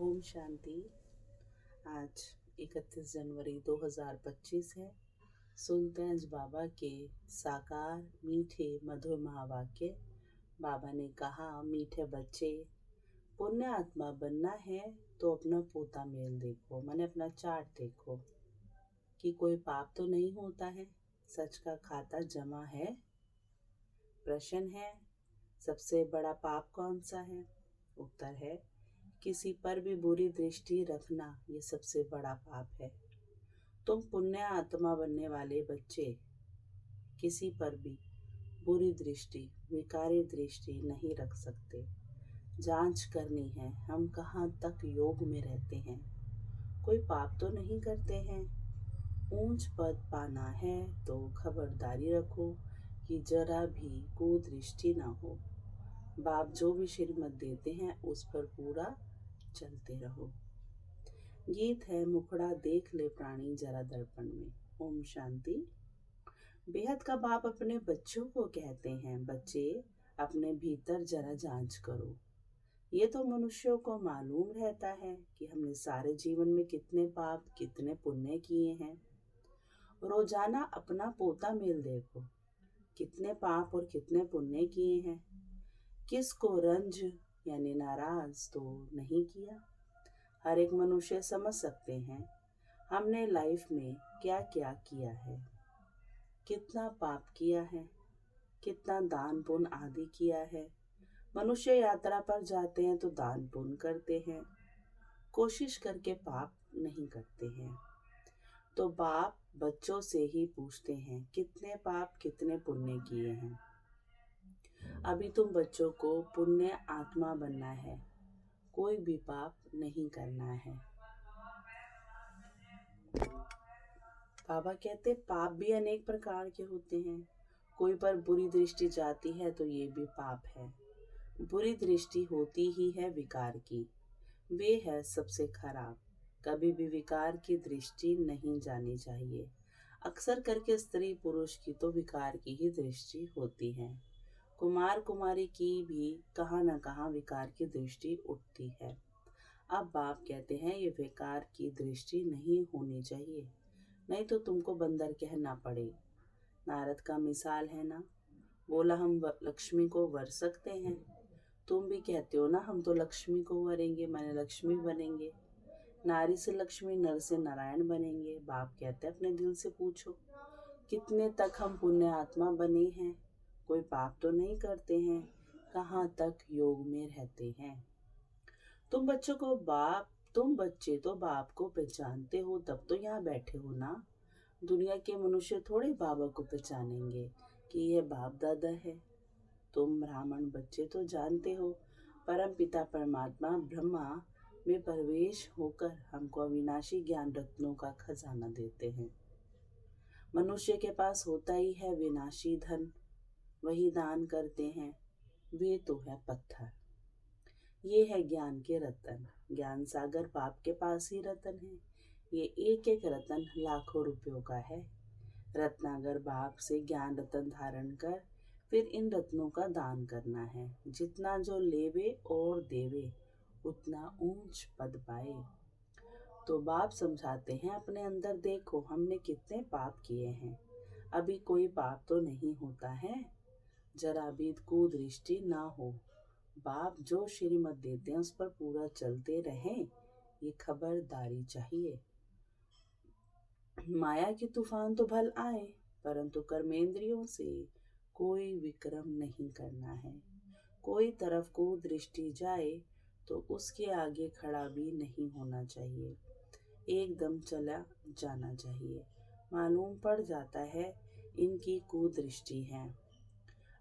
ओम शांति। आज 31 जनवरी 2025 है। सुनते हैं आज बाबा के साकार मीठे मधुर महावाक्य। बाबा ने कहा, मीठे बच्चे, पुण्य आत्मा बनना है तो अपना पोता मेल देखो, माने अपना चार्ट देखो कि कोई पाप तो नहीं होता है। सच का खाता जमा है। प्रश्न है, सबसे बड़ा पाप कौन सा है? उत्तर है, किसी पर भी बुरी दृष्टि रखना, ये सबसे बड़ा पाप है। तुम पुण्य आत्मा बनने वाले बच्चे किसी पर भी बुरी दृष्टि, विकारी दृष्टि नहीं रख सकते। जांच करनी है हम कहाँ तक योग में रहते हैं। कोई पाप तो नहीं करते हैं। ऊंच पद पाना है तो खबरदारी रखो कि जरा भी कुदृष्टि ना हो। बाप जो भी श्रीमत देते हैं उस पर पूरा चलते रहो। गीत है, मुखड़ा देख ले प्राणी जरा दर्पण में। ओम शांति। बेहद का बाप अपने बच्चों को कहते हैं, बच्चे अपने भीतर जरा जांच करो। ये तो मनुष्यों को मालूम रहता है कि हमने सारे जीवन में कितने पाप कितने पुण्य किए हैं। रोजाना अपना पोता मेल देखो, कितने पाप और कितने पुण्य किए हैं। किसको रंज यानी नाराज तो नहीं किया। हर एक मनुष्य समझ सकते हैं हमने लाइफ में क्या क्या किया है, कितना पाप किया है, कितना दान पुण्य आदि किया है। मनुष्य यात्रा पर जाते हैं तो दान पुण्य करते हैं, कोशिश करके पाप नहीं करते हैं। तो बाप बच्चों से ही पूछते हैं कितने पाप कितने पुण्य किए हैं। अभी तुम बच्चों को पुण्य आत्मा बनना है, कोई भी पाप नहीं करना है। बाबा कहते पाप भी अनेक प्रकार के होते हैं। कोई पर बुरी दृष्टि जाती है तो ये भी पाप है। बुरी दृष्टि होती ही है विकार की, वे है सबसे खराब। कभी भी विकार की दृष्टि नहीं जानी चाहिए। अक्सर करके स्त्री पुरुष की तो विकार की ही दृष्टि होती है। कुमार कुमारी की भी कहाँ न कहाँ विकार की दृष्टि उठती है। अब बाप कहते हैं ये विकार की दृष्टि नहीं होनी चाहिए, नहीं तो तुमको बंदर कहना पड़े। नारद का मिसाल है ना, बोला हम लक्ष्मी को वर सकते हैं। तुम भी कहते हो ना हम तो लक्ष्मी को वरेंगे, माने लक्ष्मी बनेंगे। नारी से लक्ष्मी, नर से नारायण बनेंगे। बाप कहते हैं अपने दिल से पूछो कितने तक हम पुण्य आत्मा बने हैं। कोई पाप तो नहीं करते हैं, कहाँ तक योग में रहते हैं। तुम बच्चों को बाप तुम बच्चे तो बाप को पहचानते हो तब तो यहाँ बैठे हो ना। दुनिया के मनुष्य थोड़े बाबा को पहचानेंगे कि यह बाप दादा है। तुम ब्राह्मण बच्चे तो जानते हो परम पिता परमात्मा ब्रह्मा में प्रवेश होकर हमको अविनाशी ज्ञान रत्नों का खजाना देते हैं। मनुष्य के पास होता ही है विनाशी धन, वही दान करते हैं। वे तो है पत्थर। ये है ज्ञान के रतन। ज्ञान सागर बाप के पास ही रतन है। ये एक एक रतन लाखों रुपयों का है। रत्नागर बाप से ज्ञान रतन धारण कर फिर इन रत्नों का दान करना है। जितना जो लेवे और देवे उतना ऊंच पद पाए। तो बाप समझाते हैं अपने अंदर देखो हमने कितने पाप किए हैं। अभी कोई पाप तो नहीं होता है, जरा भी कुदृष्टि ना हो। बाप जो श्रीमत देते हैं उस पर पूरा चलते रहें, ये खबरदारी चाहिए। माया की तूफान तो भल आए, परंतु कर्मेंद्रियों से कोई विक्रम नहीं करना है। कोई तरफ को दृष्टि जाए तो उसके आगे खड़ा भी नहीं होना चाहिए, एकदम चला जाना चाहिए। मालूम पड़ जाता है इनकी कुदृष्टि है।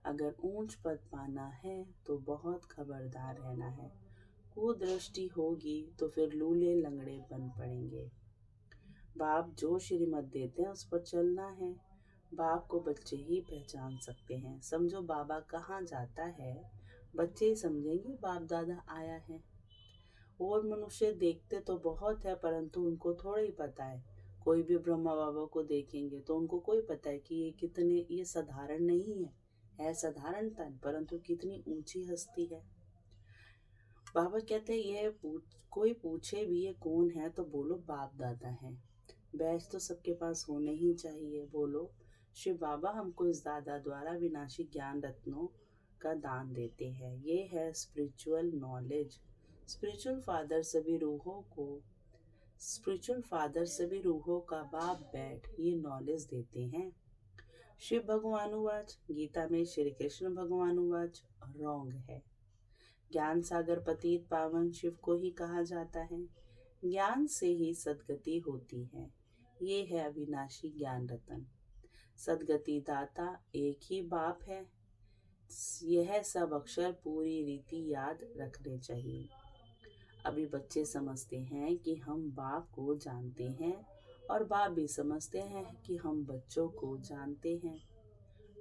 अगर ऊंच पद पाना है तो बहुत खबरदार रहना है। कुदृष्टि होगी तो फिर लूले लंगड़े बन पड़ेंगे। बाप जो श्रीमत देते हैं उस पर चलना है। बाप को बच्चे ही पहचान सकते हैं। समझो बाबा कहाँ जाता है, बच्चे ही समझेंगे बाप दादा आया है। और मनुष्य देखते तो बहुत है परंतु उनको थोड़ा ही पता है। कोई भी ब्रह्मा बाबा को देखेंगे तो उनको कोई पता है कि ये साधारण नहीं है साधारण तन, परंतु कितनी ऊंची हस्ती है। बाबा कहते हैं कोई पूछे भी ये कौन है तो बोलो बाप दादा है। बैच तो सबके पास होने ही चाहिए, बोलो शिव बाबा हमको इस दादा द्वारा विनाशी ज्ञान रत्नों का दान देते हैं। ये है स्पिरिचुअल नॉलेज। स्पिरिचुअल फादर सभी रूहों का बाप बैठ ये नॉलेज देते हैं। शिव भगवानुवाच, गीता में श्री कृष्ण भगवानुवाच रॉन्ग है। ज्ञान सागर पतित पावन शिव को ही कहा जाता है। ज्ञान से ही सदगति होती है। ये है अविनाशी ज्ञान रतन। सदगति दाता एक ही बाप है। यह सब अक्षर पूरी रीति याद रखने चाहिए। अभी बच्चे समझते हैं कि हम बाप को जानते हैं और बाप भी समझते हैं कि हम बच्चों को जानते हैं।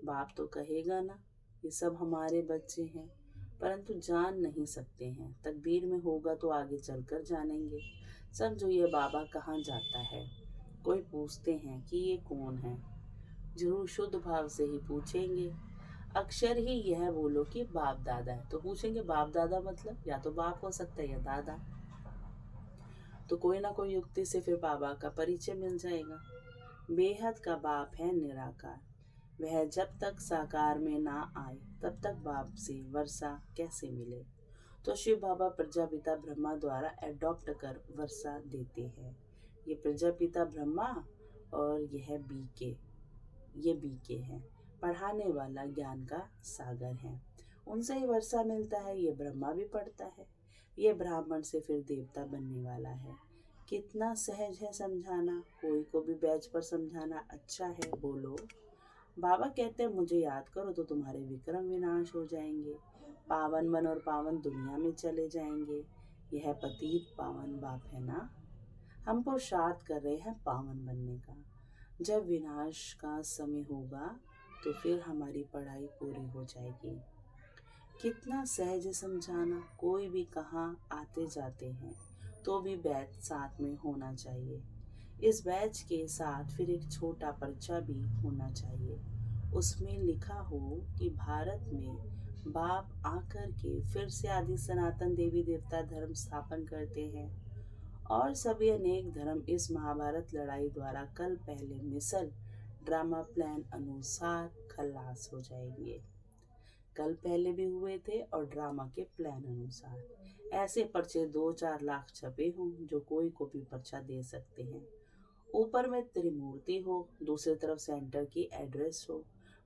बाप तो कहेगा ना ये सब हमारे बच्चे हैं, परंतु जान नहीं सकते हैं। तकदीर में होगा तो आगे चलकर जानेंगे। समझो ये बाबा कहाँ जाता है। कोई पूछते हैं कि ये कौन है, जरूर शुद्ध भाव से ही पूछेंगे। अक्षर ही यह बोलो कि बाप दादा है, तो पूछेंगे बाप दादा मतलब या तो बाप हो सकता है या दादा। तो कोई ना कोई युक्ति से फिर बाबा का परिचय मिल जाएगा। बेहद का बाप है निराकार। वह जब तक साकार में ना आए तब तक बाप से वर्षा कैसे मिले। तो शिव बाबा प्रजापिता ब्रह्मा द्वारा एडॉप्ट कर वर्षा देते हैं। ये प्रजापिता ब्रह्मा और ये बीके हैं, पढ़ाने वाला ज्ञान का सागर है। उनसे ही वर्षा मिलता है। ये ब्रह्मा भी पढ़ता है। ये ब्राह्मण से फिर देवता बनने वाला है। कितना सहज है समझाना, कोई को भी बैच पर समझाना अच्छा है, बोलो। बाबा कहते हैं मुझे याद करो तो तुम्हारे विक्रम विनाश हो जाएंगे, पावन मन और पावन दुनिया में चले जाएंगे। यह पतित पावन बाप है ना, हम पुरुषार्थ कर रहे हैं पावन बनने का। जब विनाश का समय होगा तो फिर हमारी पढ़ाई पूरी हो जाएगी। कितना सहज समझाना, कोई भी कहाँ आते जाते हैं तो भी बैच साथ में होना चाहिए। इस बैच के साथ फिर एक छोटा पर्चा भी होना चाहिए। उसमें लिखा हो कि भारत में बाप आकर के फिर से आदि सनातन देवी देवता धर्म स्थापन करते हैं और सभी अनेक धर्म इस महाभारत लड़ाई द्वारा कल पहले मिसल ड्रामा प्लान अनुसार खलास हो जाएंगे। कल पहले भी हुए थे और ड्रामा के प्लान अनुसार ऐसे पर्चे 2-4 लाख छपे हों जो कोई को भी पर्चा दे सकते हैं। ऊपर में त्रिमूर्ति हो, दूसरी तरफ सेंटर की एड्रेस हो।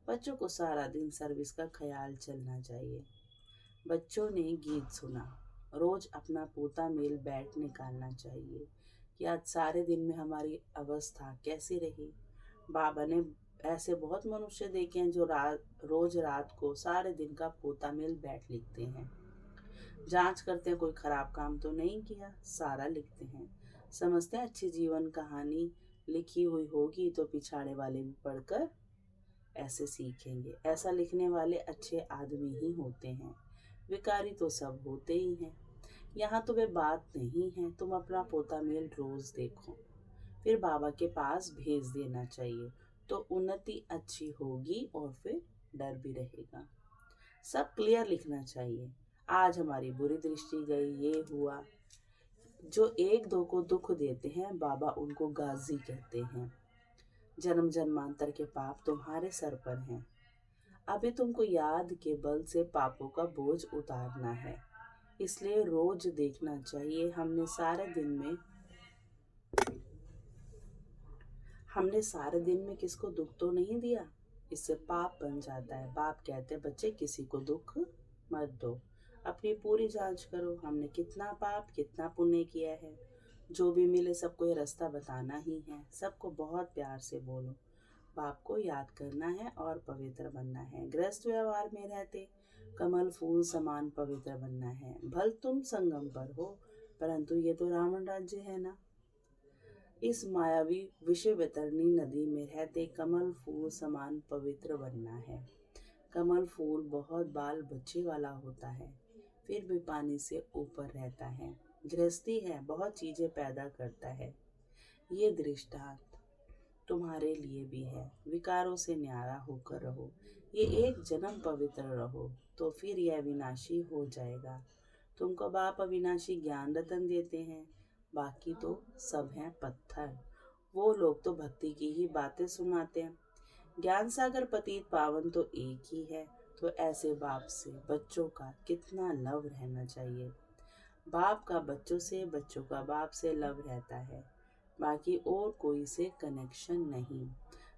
बच्चों को सारा दिन सर्विस का ख्याल चलना चाहिए। बच्चों ने गीत सुना, रोज अपना पोता मेल बैठ निकालना चाहिए कि आज सारे दिन में हमारी अवस्था कैसी रही। बाबा ने ऐसे बहुत मनुष्य देखे हैं जो रोज रात को सारे दिन का पोता मेल बैठ लिखते हैं। जांच करते हैं कोई खराब काम तो नहीं किया, सारा लिखते हैं। समझते हैं अच्छी जीवन कहानी लिखी हुई होगी तो पिछाड़े वाले भी पढ़कर ऐसे सीखेंगे। ऐसा लिखने वाले अच्छे आदमी ही होते हैं, विकारी तो सब होते ही हैं। यहाँ तो वे बात नहीं है। तुम अपना पोता मेल रोज देखो, फिर बाबा के पास भेज देना चाहिए तो उन्नति अच्छी होगी और फिर डर भी रहेगा। सब क्लियर लिखना चाहिए। आज हमारी बुरी दृष्टि गई, ये हुआ। जो एक दो को दुख देते हैं बाबा उनको गाजी कहते हैं। जन्म जन्मांतर के पाप तुम्हारे सर पर हैं। अभी तुमको याद के बल से पापों का बोझ उतारना है, इसलिए रोज देखना चाहिए हमने सारे दिन में किसको दुख तो नहीं दिया। इससे पाप बन जाता है। बाप कहते हैं बच्चे किसी को दुख मत दो, अपनी पूरी जांच करो हमने कितना पाप कितना पुण्य किया है। जो भी मिले सबको ये रास्ता बताना ही है। सबको बहुत प्यार से बोलो। बाप को याद करना है और पवित्र बनना है। गृहस्थ व्यवहार में रहते कमल फूल समान पवित्र बनना है। भल तुम संगम पर हो, परंतु ये तो रावण राज्य है ना। इस मायावी विषय वितरणी नदी में रहते कमल फूल समान पवित्र बनना है। कमल फूल बहुत बाल बच्चे वाला होता है, फिर भी पानी से ऊपर रहता है। गृहस्थी है, बहुत चीजें पैदा करता है। ये दृष्टांत तुम्हारे लिए भी है। विकारों से न्यारा होकर रहो। ये एक जन्म पवित्र रहो तो फिर यह विनाशी हो जाएगा। तुमको बाप अविनाशी ज्ञान रतन देते हैं, बाकी तो सब हैं पत्थर। वो लोग तो भक्ति की ही बातें सुनाते हैं। ज्ञान सागर पतित पावन तो एक ही है। तो ऐसे बाप से बच्चों का कितना लव रहना चाहिए। बाप का बच्चों से, बच्चों का बाप से लव रहता है, बाकी और कोई से कनेक्शन नहीं।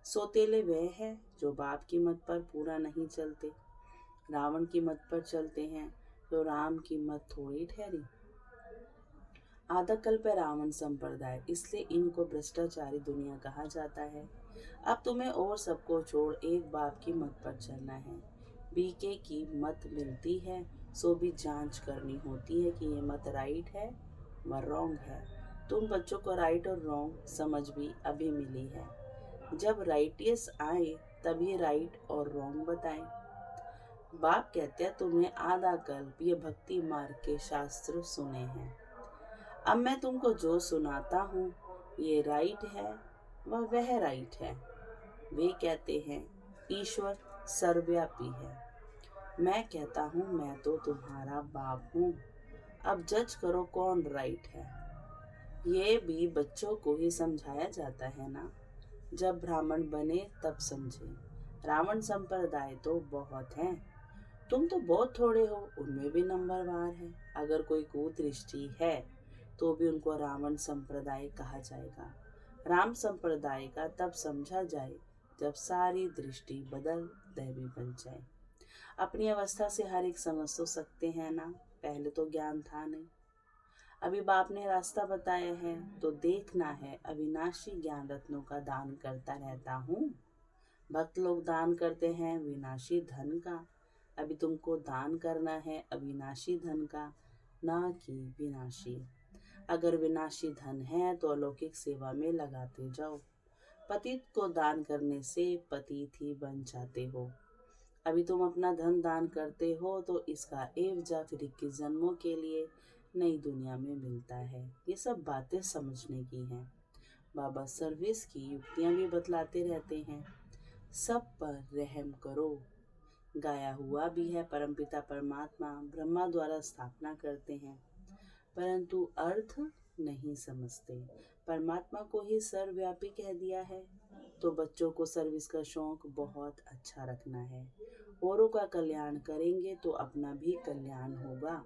सौतेले वह है जो बाप की मत पर पूरा नहीं चलते। रावण की मत पर चलते हैं तो राम की मत थोड़ी ठहरी। आधा कल्प है रावण संप्रदाय, इसलिए इनको भ्रष्टाचारी दुनिया कहा जाता है। अब तुम्हें और सबको छोड़ एक बाप की मत पर चलना है। बीके की मत मिलती है, सो भी जांच करनी होती है कि ये मत राइट है व रॉन्ग है। तुम बच्चों को राइट और रॉन्ग समझ भी अभी मिली है। जब राइटियस आए तभी राइट और रॉन्ग बताएं। बाप कहते हैं तुमने आधा कल्प ये भक्ति मार्ग के शास्त्र सुने हैं। अब मैं तुमको जो सुनाता हूँ ये राइट है वह राइट है। वे कहते हैं ईश्वर सर्वव्यापी है। मैं कहता हूँ मैं तो तुम्हारा बाप हूँ। अब जज करो कौन राइट है। ये भी बच्चों को ही समझाया जाता है ना। जब ब्राह्मण बने तब समझे। रावण संप्रदाय तो बहुत हैं, तुम तो बहुत थोड़े हो, उनमें भी नंबरवार है। अगर कोई कुदृष्टि है तो भी उनको रावण संप्रदाय कहा जाएगा। राम संप्रदाय का तब समझा जाए जब सारी दृष्टि बदल दैवी बन जाए। अपनी अवस्था से हर एक समझ तो सकते हैं ना। पहले तो ज्ञान था नहीं, अभी बाप ने रास्ता बताया है तो देखना है। अविनाशी ज्ञान रत्नों का दान करता रहता हूँ। भक्त लोग दान करते हैं विनाशी धन का। अभी तुमको दान करना है अविनाशी धन का, ना कि विनाशी। अगर विनाशी धन है तो अलौकिक सेवा में लगाते जाओ। पतित को दान करने से पतित ही बन जाते हो। अभी तुम अपना धन दान करते हो तो इसका एवजा फिर 21 जन्मों के लिए नई दुनिया में मिलता है। ये सब बातें समझने की हैं। बाबा सर्विस की युक्तियां भी बतलाते रहते हैं। सब पर रहम करो गाया हुआ भी है। परमपिता परमात्मा ब्रह्मा द्वारा स्थापना करते हैं, परंतु अर्थ नहीं समझते। परमात्मा को ही सर्वव्यापी कह दिया है। तो बच्चों को सर्विस का शौक बहुत अच्छा रखना है। औरों का कल्याण करेंगे तो अपना भी कल्याण होगा।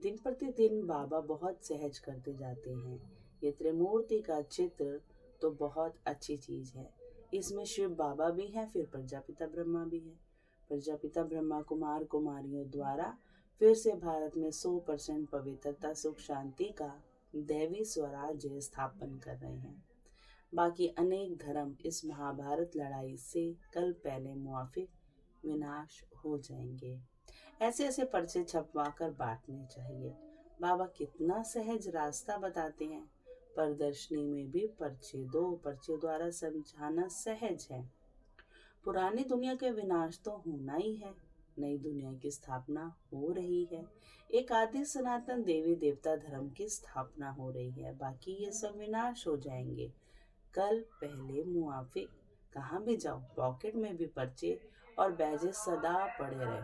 दिन प्रतिदिन बाबा बहुत सहज करते जाते हैं। ये त्रिमूर्ति का चित्र तो बहुत अच्छी चीज है। इसमें शिव बाबा भी हैं, फिर प्रजापिता ब्रह्मा भी है। प्रजापिता ब्रह्मा कुमार कुमारियों द्वारा फिर से भारत में 100% पवित्रता सुख शांति का दैवी स्वराज्य स्थापन कर रहे हैं। बाकी अनेक धर्म इस महाभारत लड़ाई से कल पहले मुआफिक विनाश हो जाएंगे। ऐसे ऐसे पर्चे छपवा कर बांटने चाहिए। बाबा कितना सहज रास्ता बताते हैं। प्रदर्शनी में भी पर्चे दो, पर्चे द्वारा समझाना सहज है। पुरानी दुनिया के विनाश तो होना ही है, नई दुनिया की स्थापना हो रही है। एक आदि सनातन देवी देवता धर्म की स्थापना हो रही है। बाकी ये सब विनाश हो जाएंगे। कल पहले मुआफिक कहाँ भी जाओ, पॉकेट में भी पर्चे और बैजेस सदा पड़े रहे।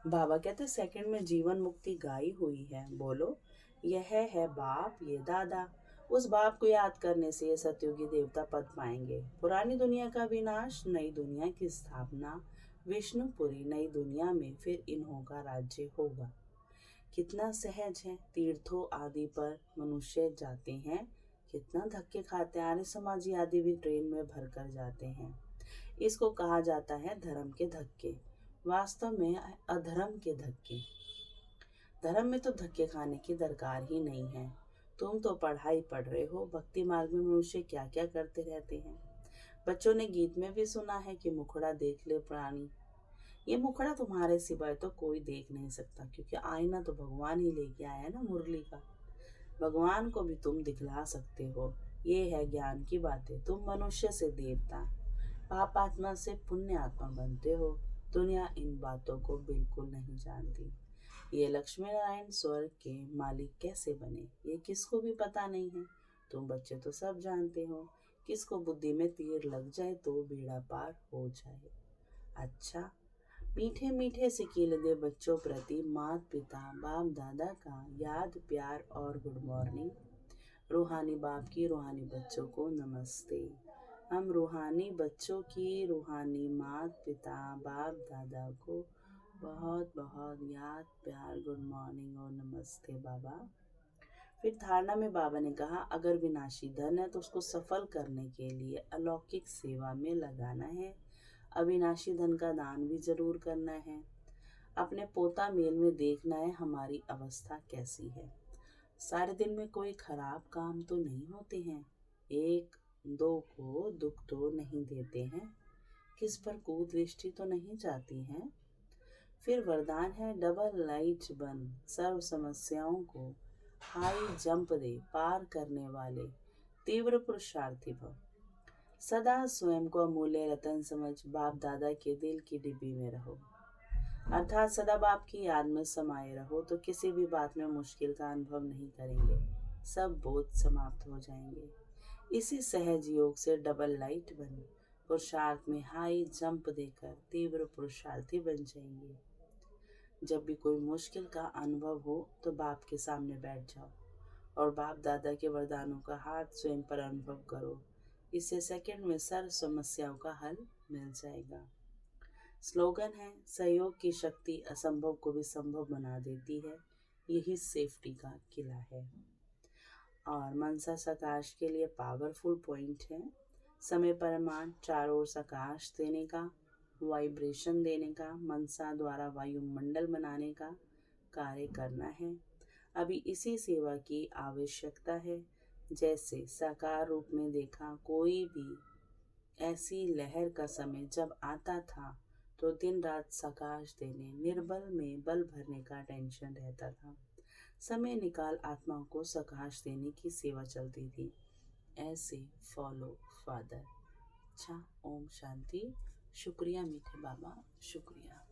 बाबा कहते सेकंड में जीवन मुक्ति गाई हुई है। बोलो यह है बाप, ये दादा। उस बाप को याद करने से ये सतयुगी देवता पद पाएंगे। पुरानी दुनिया का विनाश, नई दुनिया की स्थापना। विष्णुपुरी नई दुनिया में फिर इन्हों का राज्य होगा। कितना सहज है। तीर्थों आदि पर मनुष्य जाते हैं, कितना धक्के खाते हैं। आर्य समाजी आदि भी ट्रेन में भर कर जाते हैं। इसको कहा जाता है धर्म के धक्के, वास्तव में अधर्म के धक्के। धर्म में तो धक्के खाने की दरकार ही नहीं है। तुम तो पढ़ाई पढ़ रहे हो। भक्ति मार्ग में मनुष्य क्या क्या करते रहते हैं। बच्चों ने गीत में भी सुना है कि मुखड़ा देख ले प्राणी। ये मुखड़ा तुम्हारे सिवाय तो कोई देख नहीं सकता, क्योंकि आईना तो भगवान ही लेके आया है ना मुरली का। भगवान को भी तुम दिखला सकते हो। ये है ज्ञान की बातें। तुम मनुष्य से देवता, पाप आत्मा से पुण्य आत्मा बनते हो। दुनिया इन बातों को बिल्कुल नहीं जानती। ये लक्ष्मी नारायण स्वर्ग के मालिक कैसे बने, ये किसको भी पता नहीं है। तुम बच्चे तो सब जानते हो। किसको बुद्धि में तीर लग जाए तो बेड़ा पार हो जाए। अच्छा, मीठे मीठे सिकील दे बच्चों प्रति माता पिता बाप दादा का याद प्यार और गुड मॉर्निंग। रूहानी बाप की रूहानी बच्चों को नमस्ते। हम रूहानी बच्चों की रूहानी माता पिता बाप दादा को बहुत बहुत याद प्यार गुड मॉर्निंग और नमस्ते बाबा। फिर धारणा में बाबा ने कहा, अगर विनाशी धन है तो उसको सफल करने के लिए अलौकिक सेवा में लगाना है। अविनाशी धन का दान भी जरूर करना है। अपने पोता मेल में देखना है हमारी अवस्था कैसी है। सारे दिन में कोई खराब काम तो नहीं होते हैं। एक दो को दुख तो नहीं देते हैं। किस पर कुदृष्टि तो नहीं जाती है। फिर वरदान है, डबल लाइट बन सर्व समस्याओं को हाई जंप दे पार करने वाले तीव्र पुरुषार्थी भव। सदा स्वयं को अमूल्य रतन समझ बाप दादा के दिल की डिब्बी में रहो, अर्थात सदा बाप की याद में समाये रहो तो किसी भी बात में मुश्किल का अनुभव नहीं करेंगे। सब बोझ समाप्त हो जाएंगे। इसी सहज योग से डबल लाइट बन पुरुषार्थ में हाई जंप देकर तीव्र पुरुषार्थी बन जाएंगे। जब भी कोई मुश्किल का अनुभव हो तो बाप के सामने बैठ जाओ और बाप दादा के वरदानों का हाथ स्वयं पर अनुभव करो। इससे सेकंड में सर्व समस्याओं का हल मिल जाएगा। स्लोगन है, सहयोग की शक्ति असंभव को भी संभव बना देती है। यही सेफ्टी का किला है। और मनसा सकाश के लिए पावरफुल पॉइंट है, समय परिमाण चारों ओर सकाश देने का, वाइब्रेशन देने का, मनसा द्वारा वायुमंडल बनाने का कार्य करना है। अभी इसी सेवा की आवश्यकता है। जैसे साकार रूप में देखा, कोई भी ऐसी लहर का समय जब आता था तो दिन रात सकाश देने, निर्बल में बल भरने का टेंशन रहता था। समय निकाल आत्माओं को सकाश देने की सेवा चलती थी। ऐसे फॉलो फादर। अच्छा, ओम शांति। शुक्रिया मीठे बाबा, शुक्रिया।